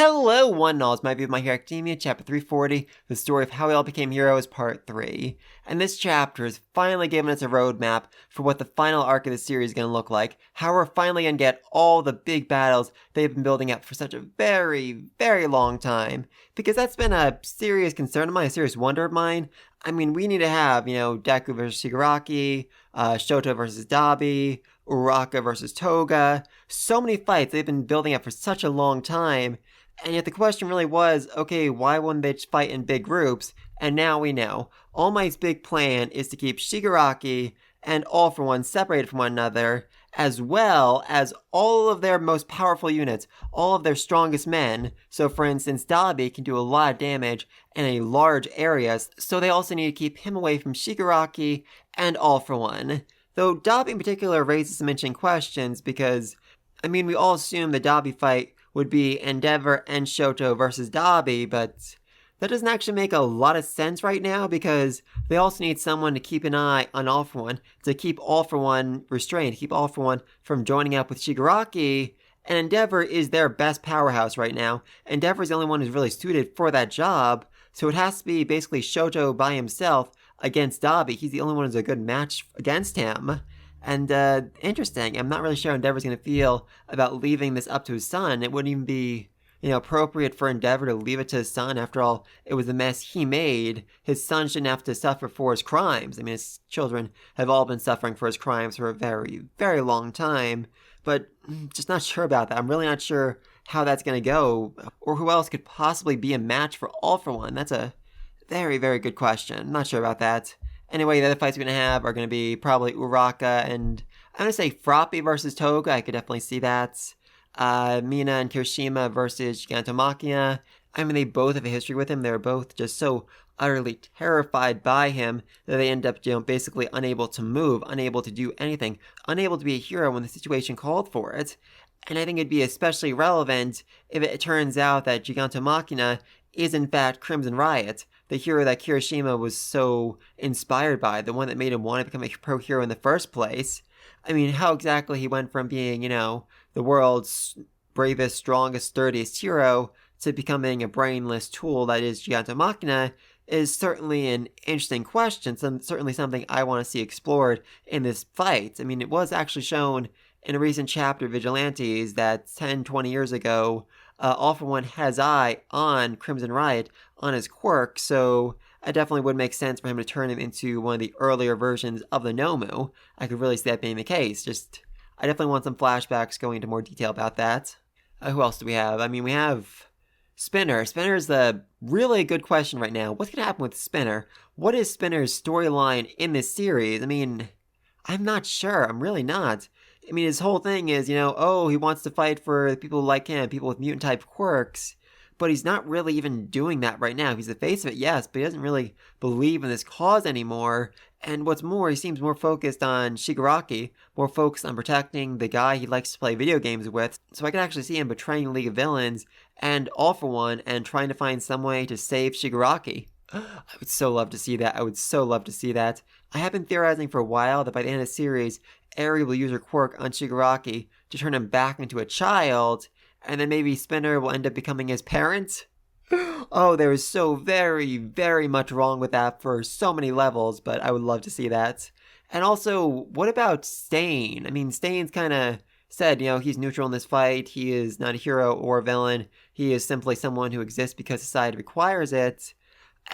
Hello, one and all. It's My View of My Hero Academia, Chapter 340, The Story of How We All Became Heroes, Part 3. And this chapter has finally given us a roadmap for what the final arc of the series is going to look like, how we're finally going to get all the big battles they've been building up for such a very, very long time. Because that's been a serious concern of mine, a serious wonder of mine. I mean, we need to have, Deku versus Shigaraki, Shoto versus Dabi, Uraka versus Toga. So many fights they've been building up for such a long time. And yet the question really was, okay, why wouldn't they fight in big groups? And now we know. All Might's big plan is to keep Shigaraki and All For One separated from one another, as well as all of their most powerful units, all of their strongest men. So for instance, Dabi can do a lot of damage in a large areas, so they also need to keep him away from Shigaraki and All For One. Though Dabi in particular raises some interesting questions because, we all assume the Dabi fight would be Endeavor and Shoto versus Dabi, but that doesn't actually make a lot of sense right now because they also need someone to keep an eye on All For One, to keep All For One restrained, to keep All For One from joining up with Shigaraki, and Endeavor is their best powerhouse right now. Endeavor is the only one who's really suited for that job, so it has to be basically Shoto by himself against Dabi. He's the only one who's a good match against him. And, interesting. I'm not really sure how Endeavor's going to feel about leaving this up to his son. It wouldn't even be, appropriate for Endeavor to leave it to his son. After all, it was the mess he made. His son shouldn't have to suffer for his crimes. His children have all been suffering for his crimes for a very, very long time. But just not sure about that. I'm really not sure how that's going to go. Or who else could possibly be a match for All For One. That's a very, very good question. I'm not sure about that. Anyway, the other fights we're going to have are going to be probably Uraka and I'm going to say Froppy versus Toga. I could definitely see that. Mina and Kirishima versus Gigantomachia. They both have a history with him. They're both just so utterly terrified by him that they end up, basically unable to move, unable to do anything, unable to be a hero when the situation called for it. And I think it'd be especially relevant if it turns out that Gigantomachia is in fact Crimson Riot, the hero that Kirishima was so inspired by, the one that made him want to become a pro hero in the first place. How exactly he went from being, the world's bravest, strongest, sturdiest hero to becoming a brainless tool that is Gigantomachia is certainly an interesting question, certainly something I want to see explored in this fight. It was actually shown in a recent chapter of Vigilantes that 10, 20 years ago, All For One had his eye on Crimson Riot, on his quirk, so it definitely would make sense for him to turn him into one of the earlier versions of the Nomu. I could really see that being the case. I definitely want some flashbacks going into more detail about that. Who else do we have? We have Spinner. Spinner is the really good question right now. What's going to happen with Spinner? What is Spinner's storyline in this series? I'm not sure. I'm really not. His whole thing is, he wants to fight for people like him, people with mutant-type quirks, but he's not really even doing that right now. He's the face of it, yes, but he doesn't really believe in this cause anymore, and what's more, he seems more focused on Shigaraki, more focused on protecting the guy he likes to play video games with, so I could actually see him betraying League of Villains and All For One and trying to find some way to save Shigaraki. I would so love to see that. I have been theorizing for a while that by the end of the series, Eri will use her quirk on Shigaraki to turn him back into a child, and then maybe Spinner will end up becoming his parent. Oh, there is so very, very much wrong with that for so many levels, but I would love to see that. And also, what about Stain? Stain's kind of said, he's neutral in this fight. He is not a hero or a villain. He is simply someone who exists because society requires it.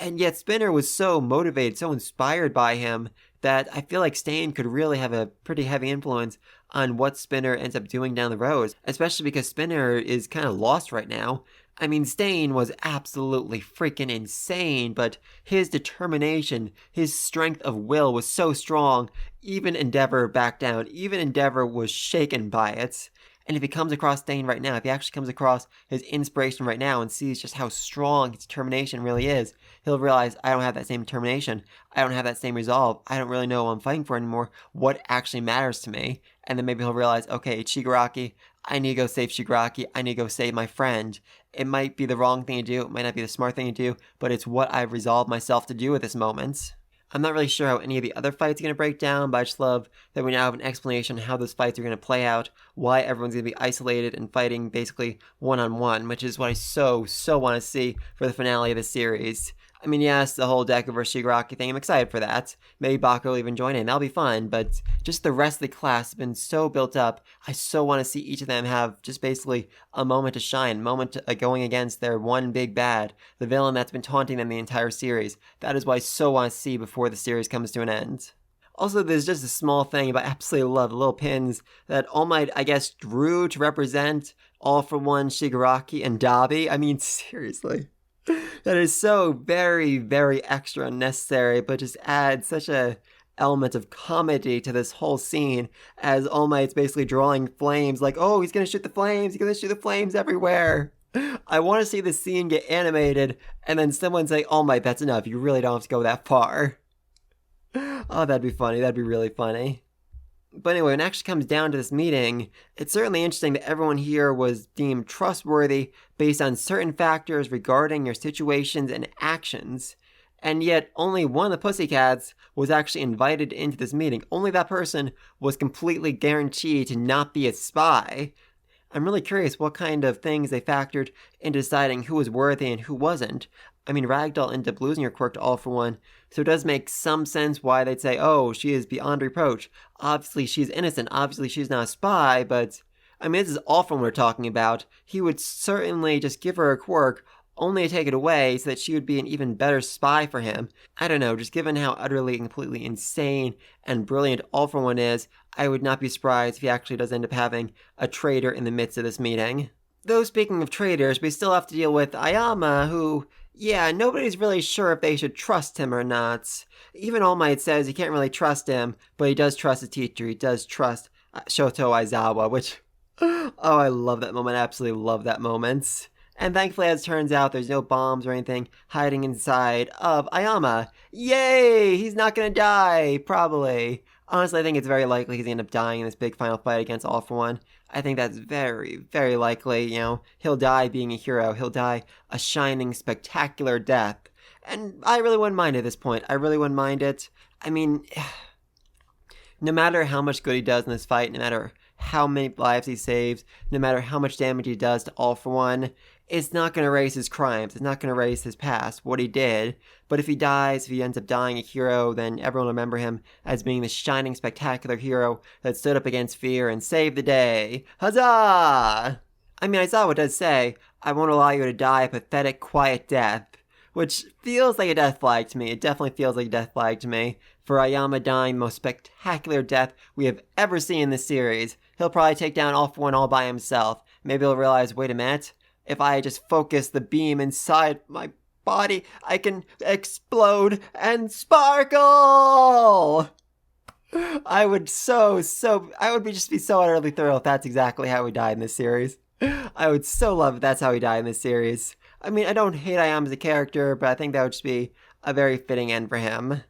And yet Spinner was so motivated, so inspired by him, that I feel like Stain could really have a pretty heavy influence on what Spinner ends up doing down the road, especially because Spinner is kind of lost right now. Stain was absolutely freaking insane, but his determination, his strength of will was so strong, even Endeavor backed down, even Endeavor was shaken by it. And if he comes across Stain right now, if he actually comes across his inspiration right now and sees just how strong his determination really is, he'll realize, I don't have that same determination. I don't have that same resolve. I don't really know what I'm fighting for anymore. What actually matters to me? And then maybe he'll realize, okay, it's Shigaraki. I need to go save Shigaraki. I need to go save my friend. It might be the wrong thing to do. It might not be the smart thing to do, but it's what I've resolved myself to do at this moment. I'm not really sure how any of the other fights are going to break down, but I just love that we now have an explanation how those fights are going to play out, why everyone's going to be isolated and fighting basically one-on-one, which is what I so want to see for the finale of the series. I mean, yes, the whole Deku vs. Shigaraki thing, I'm excited for that. Maybe Bako will even join in, that'll be fun, but just the rest of the class has been so built up. I so want to see each of them have just basically a moment to shine, going against their one big bad, the villain that's been taunting them the entire series. That is what I so want to see before the series comes to an end. Also, there's just a small thing, but I absolutely love the little pins that All Might, I guess, drew to represent All for One, Shigaraki, and Dabi. I mean, seriously. That is so very extra unnecessary, but just adds such a element of comedy to this whole scene as All Might's basically drawing flames like, oh, he's gonna shoot the flames everywhere. I want to see this scene get animated and then someone say, All Might, that's enough, you really don't have to go that far. Oh, that'd be funny, that'd be really funny. But anyway, when it actually comes down to this meeting, it's certainly interesting that everyone here was deemed trustworthy based on certain factors regarding your situations and actions. And yet, only one of the Pussycats was actually invited into this meeting. Only that person was completely guaranteed to not be a spy. I'm really curious what kind of things they factored in deciding who was worthy and who wasn't. I mean, Ragdoll ended up losing her quirk to All for One, so it does make some sense why they'd say, oh, she is beyond reproach. Obviously, she's innocent. Obviously, she's not a spy, but, I mean, this is All for One we're talking about. He would certainly just give her a quirk, only to take it away so that she would be an even better spy for him. I don't know, just given how utterly and completely insane and brilliant All for One is, I would not be surprised if he actually does end up having a traitor in the midst of this meeting. Though speaking of traitors, we still have to deal with Ayama, who, yeah, nobody's really sure if they should trust him or not. Even All Might says he can't really trust him, but he does trust the teacher. He does trust Shoto Aizawa, which, oh, I love that moment. I absolutely love that moment. And thankfully, as it turns out, there's no bombs or anything hiding inside of Ayama. Yay! He's not gonna die, probably. Honestly, I think it's very likely he's gonna end up dying in this big final fight against All for One. I think that's very likely, you know. He'll die being a hero. He'll die a shining, spectacular death. And I really wouldn't mind at this point. I really wouldn't mind it. I mean, no matter how much good he does in this fight, no matter how many lives he saves, no matter how much damage he does to All for One, it's not going to erase his crimes. It's not going to erase his past, what he did. But if he dies, if he ends up dying a hero, then everyone will remember him as being the shining, spectacular hero that stood up against fear and saved the day. Huzzah! I mean, Aizawa does say, I won't allow you to die a pathetic, quiet death. Which feels like a death flag to me. It definitely feels like a death flag to me. For Ayama dying the most spectacular death we have ever seen in this series. He'll probably take down All for One all by himself. Maybe he'll realize, wait a minute, if I just focus the beam inside my body, I can explode and sparkle! I would just be so utterly thrilled if that's exactly how he died in this series. I would so love if that's how he died in this series. I mean, I don't hate Ayama as a character, but I think that would just be a very fitting end for him.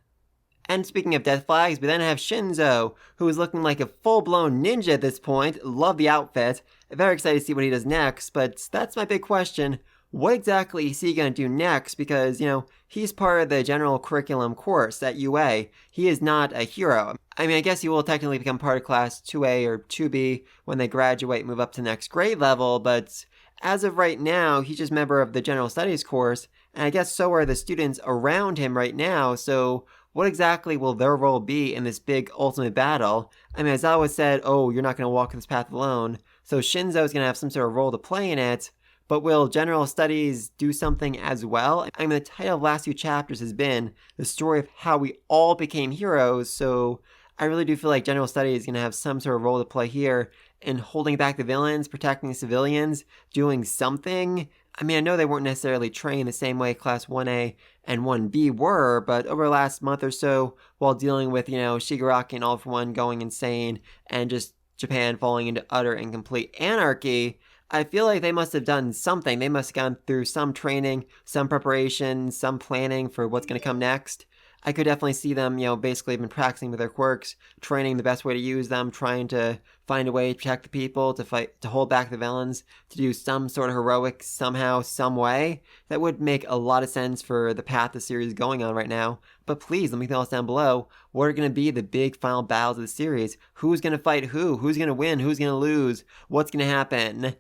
And speaking of death flags, we then have Shinzo, who is looking like a full-blown ninja at this point. Love the outfit. Very excited to see what he does next, but that's my big question. What exactly is he going to do next? Because, you know, he's part of the general curriculum course at UA. He is not a hero. I mean, I guess he will technically become part of class 2A or 2B when they graduate and move up to the next grade level, but as of right now, he's just a member of the general studies course, and I guess so are the students around him right now, so what exactly will their role be in this big ultimate battle? I mean, Aizawa said, oh, you're not going to walk this path alone, so Shinzo is going to have some sort of role to play in it, but will general studies do something as well? I mean, the title of the last few chapters has been the story of how we all became heroes, so I really do feel like general studies is going to have some sort of role to play here in holding back the villains, protecting the civilians, doing something. I mean, I know they weren't necessarily trained the same way Class 1A and 1B were, but over the last month or so, while dealing with, you know, Shigaraki and All for One going insane and just Japan falling into utter and complete anarchy, I feel like they must have done something. They must have gone through some training, some preparation, some planning for what's going to come next. I could definitely see them, you know, basically been practicing with their quirks, training the best way to use them, trying to find a way to protect the people, to hold back the villains, to do some sort of heroic somehow, some way. That would make a lot of sense for the path the series is going on right now. But please, let me know down below, what are going to be the big final battles of the series? Who's going to fight who? Who's going to win? Who's going to lose? What's going to happen?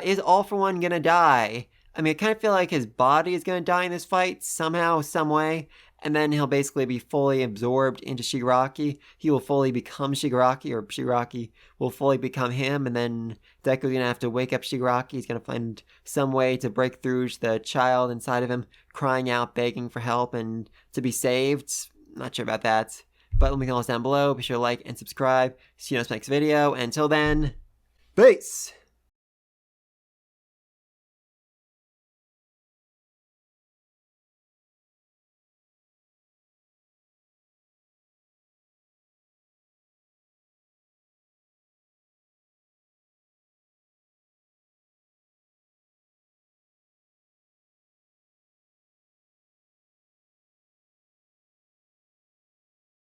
Is All For One going to die? I mean, I kind of feel like his body is going to die in this fight somehow, some way, and then he'll basically be fully absorbed into Shigaraki. He will fully become Shigaraki, or Shigaraki will fully become him, and then Deku's going to have to wake up Shigaraki. He's going to find some way to break through to the child inside of him, crying out, begging for help, and to be saved. Not sure about that, but let me know down below. Be sure to like and subscribe. See you next video, and until then, peace!